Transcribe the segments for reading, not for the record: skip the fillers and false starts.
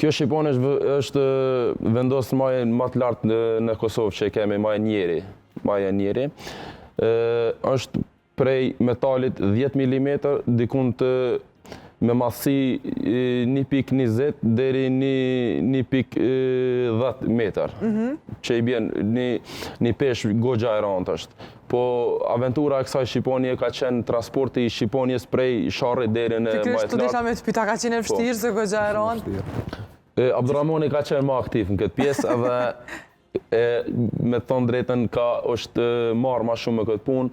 Kjo Shqiponi është vendosë majën më të lartë në Kosovë që kemi majën njeri. Është prej metalit 10 mm, dikun me masi 1.20 deri 1.10 metër, që i bjen një pesh goxha e randë është. Po aventura e kësaj Shqiponie ka qenë transporti i Shqiponies prej sharrit deri në Fikrisht të disha me të pita ka qenë e vështirë se goxha e randë? Abdurrahmani ka qenë më aktiv në këtë pjesë edhe me të thonë drejtën është marrë ma shumë me këtë punë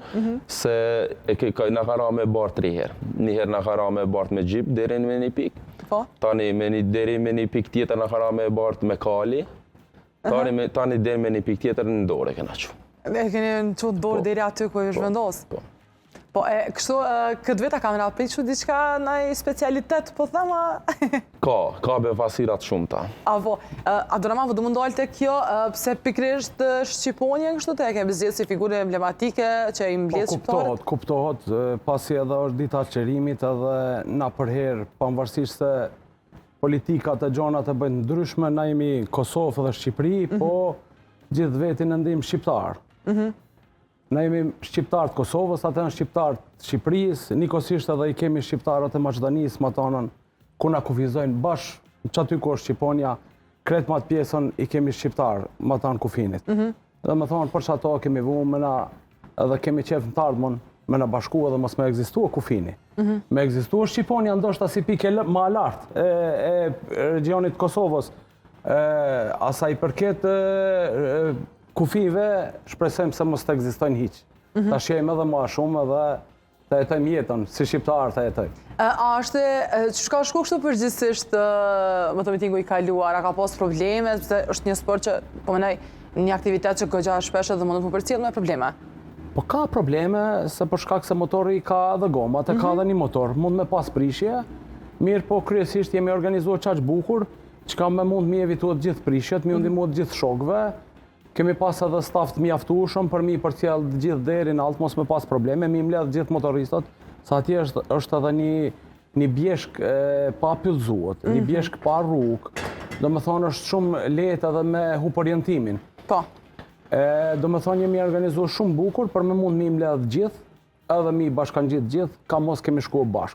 se na ka ra me bartë 3 herë. Një herë na ka ra me bartë me gjip deri me një pikë. Tani deri me një pikë tjetër na ka ra me bartë me kali. Tani deri me një pikë tjetër në dorë kena që. E keni në qëtë dorë deri aty ku është vendosë? Po, kështu, këtë veta kam nga pritë që diqka në specialitet, po thema? Ka befasirat shumë ta. Avo, Abdurrahman, vë du mundohal të kjo, pse pikrisht Shqiponje kështu të e ke bezjet si figurë emblematike që i mbledh shqiptarët? Kuptohet, pasi edhe është dita qerimit edhe na përherë, pavarësisht se politikat e gjonat e bëjnë ndryshme, na jemi Kosovë dhe Shqipëri, po gjithë vetin e ndim shqiptar. Ne jemi shqiptarët Kosovës, atë janë shqiptarët Shqipërisë, nikosisht edhe i kemi shqiptarët e Maqedonisë, ma tonën, ku na kufizojnë bashkë, që aty ku është Shqiponia, kretë ma të pjesën i kemi shqiptarë, ma tonë kufinit. Dhe me thonë, për që ato kemi vu, edhe kemi qef në tardmon, me na bashku edhe mos me egzistua kufini. Me egzistua Shqiponia ndoshta si pike ma lartë e regionit Kosovës, asaj përket kufive shpresojmë se mos të egzistojnë hiq. Ta shjejmë edhe ma shumë edhe të jetojmë jetën, si shqiptarë të jetojmë. A është, që ka shku kështu përgjithsisht më të mitingu i kaluar, a ka pas probleme, përse është një sport që, po menaj, një aktivitet që gogja shpeshe dhe mundu përcjellë me probleme? Po ka probleme, se për shkak se motori ka dhe gomat, ka dhe një motor, mund me pas prishje, mirë po kryesisht jemi organizuar qaq bukur, që ka me mund mi evituat gjithë prishjet, mi undimuat gjithë shokve. Kemi pas edhe staf të mjaftueshëm për mi përcjellë gjithë deri në altë, mos me pas probleme, mi mbledh gjithë motoristët, sa atje është edhe një bjeshk pa pyllëzuat, një bjeshk pa rrugë, do me thonë është shumë lehtë edhe me hup orientimin. Po. Do me thonë jemi organizuar shumë bukur për me mund mi mbledh gjithë, edhe mi bashkan gjithë, ka mos kemi shkuar bashkë.